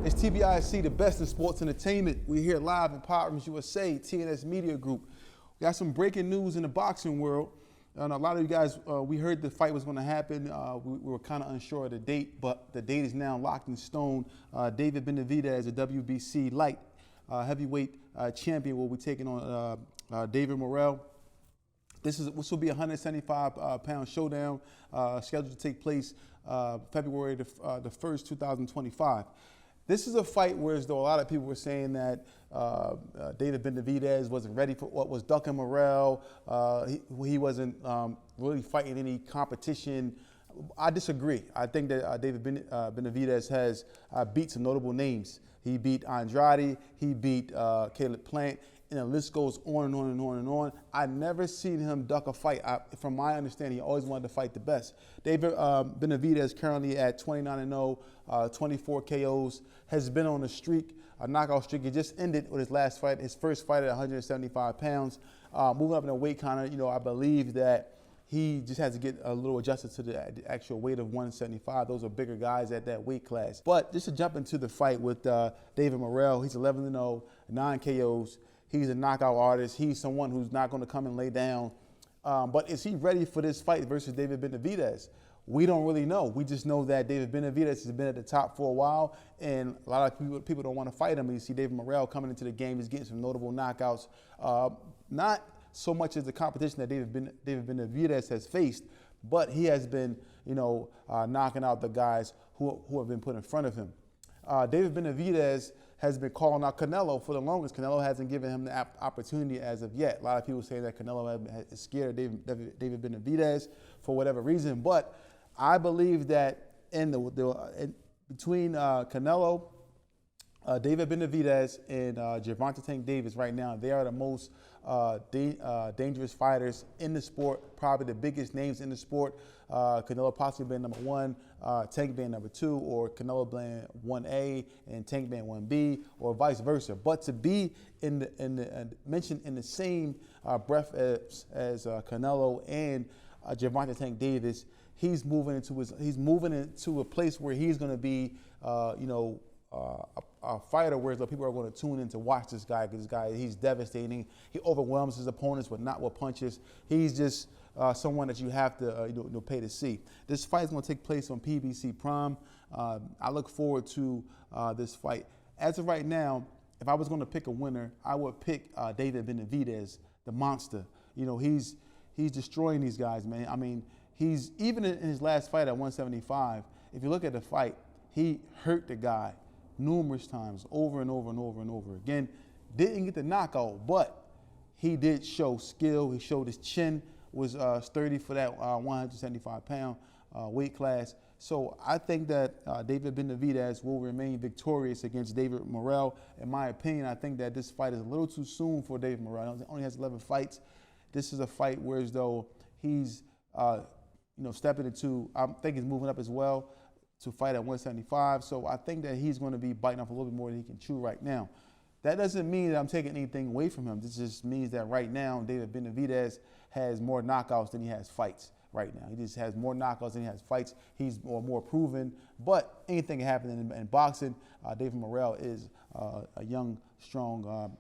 It's TBISE, the best in sports entertainment. We're here live in Powers USA, TNS Media Group. We got some breaking news in the boxing world. And a lot of you guys, we heard the fight was going to happen. We were kind of unsure of the date, but the date is now locked in stone. David Benavidez, a WBC light heavyweight champion, will be taking on David Morrell. This will be a 175-pound showdown scheduled to take place February the 1st, 2025. This is a fight where, as though a lot of people were saying that David Benavidez wasn't ready for what was ducking Morrell. He wasn't really fighting any competition. I disagree. I think that David Benavidez has beat some notable names. He beat Andrade. He beat Caleb Plant. And the list goes on and on and on and on. I never seen him duck a fight. From my understanding, he always wanted to fight the best. David Benavidez currently at 29-0, 24 KOs, has been on a streak, a knockout streak. He just ended with his last fight, his first fight at 175 pounds. Moving up in the weight counter, I believe that he just has to get a little adjusted to the actual weight of 175. Those are bigger guys at that weight class. But just to jump into the fight with David Morrell, he's 11-0, 9 KOs. He's a knockout artist. He's someone who's not going to come and lay down. But is he ready for this fight versus David Benavidez? We don't really know. We just know that David Benavidez has been at the top for a while, and a lot of people don't want to fight him. You see David Morrell coming into the game. He's getting some notable knockouts. Not so much as the competition that David Benavidez has faced, but he has been, knocking out the guys who have been put in front of him. David Benavidez has been calling out Canelo for the longest. Canelo hasn't given him the opportunity as of yet. A lot of people say that Canelo is scared of David Benavidez for whatever reason, but I believe that between Canelo, David Benavidez, and Gervonta Tank Davis right now, they are the most dangerous fighters in the sport, probably the biggest names in the sport. Canelo possibly being number 1, Tank being number 2, or Canelo being 1A and Tank being 1B, or vice versa. But to be mentioned in the same breath as Canelo and Gervonta Tank Davis, he's moving into a place where he's going to be, a fighter where people are going to tune in to watch this guy, because this guy, he's devastating. He overwhelms his opponents, but not with punches. He's just someone that you have to pay to see. This fight is going to take place on PBC Prime. I look forward to this fight. As of right now, if I was going to pick a winner, I would pick David Benavidez, the monster. He's destroying these guys, man. I mean, he's even in his last fight at 175. If you look at the fight, he hurt the guy numerous times, over and over and over and over again. Didn't get the knockout, but he did show skill. He showed his chin was sturdy for that 175-pound weight class. So I think that David Benavidez will remain victorious against David Morrell. In my opinion, I think that this fight is a little too soon for David Morrell. He only has 11 fights. This is a fight where, as though he's stepping into, I think he's moving up as well to fight at 175. So I think that he's going to be biting off a little bit more than he can chew right now. That doesn't mean that I'm taking anything away from him. This just means that right now, David Benavidez has more knockouts than he has fights right now. He just has more knockouts than he has fights. He's more proven. But anything can happen in boxing. David Morrell is a young, strong,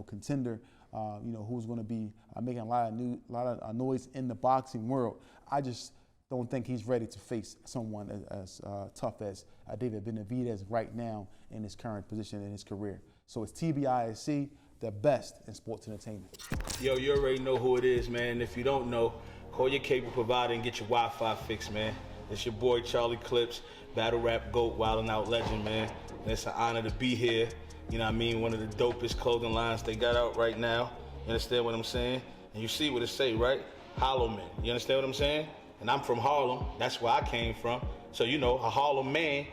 contender. Who's going to be making a lot of noise in the boxing world. I just don't think he's ready to face someone as tough as David Benavidez right now in his current position in his career. So it's TBISE, the best in sports entertainment. Yo, you already know who it is, man. If you don't know, call your cable provider and get your Wi-Fi fixed, man. It's your boy Charlie Clips, battle rap GOAT, Wildin' Out legend, man. And it's an honor to be here. One of the dopest clothing lines they got out right now. You understand what I'm saying? And you see what it say, right? Hollow Man. You understand what I'm saying? And I'm from Harlem. That's where I came from. So, a Harlem man,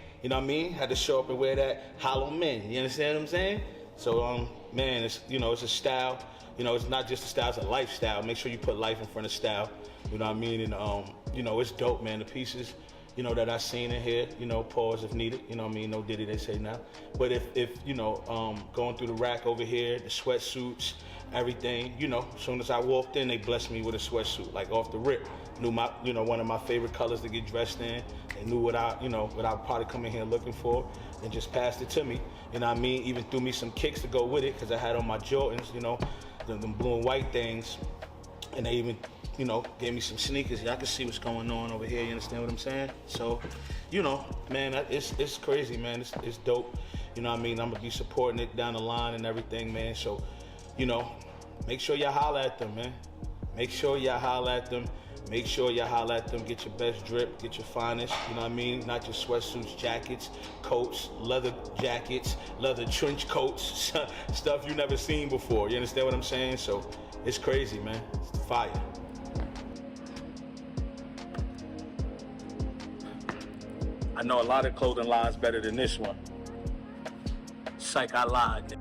had to show up and wear that Hollow Man. You understand what I'm saying? So, man, it's, it's a style. It's not just a style, it's a lifestyle. Make sure you put life in front of style. You know what I mean? And, it's dope, man. The pieces, that I seen in here, pause if needed. No Diddy, they say now. But if going through the rack over here, the sweatsuits, everything. You know, as soon as I walked in, they blessed me with a sweatsuit, like off the rip. Knew my, you know, one of my favorite colors to get dressed in. They knew what I probably come in here looking for, and just passed it to me. You know what I mean? Even threw me some kicks to go with it, because I had on my Jordans, you know, them blue and white things. And they even, you know, gave me some sneakers. Y'all can see what's going on over here, you understand what I'm saying? So, you know, man, it's crazy, man. It's dope. You know what I mean? I'm gonna be supporting it down the line and everything, man. So, you know, make sure y'all holler at them, man. Make sure y'all holler at them. Make sure y'all holler at them. Get your best drip, get your finest, you know what I mean? Not just sweatsuits, jackets, coats, leather jackets, leather trench coats, stuff you never seen before. You understand what I'm saying? So it's crazy, man. It's fire. I know a lot of clothing lines better than this one. Psych, I lied.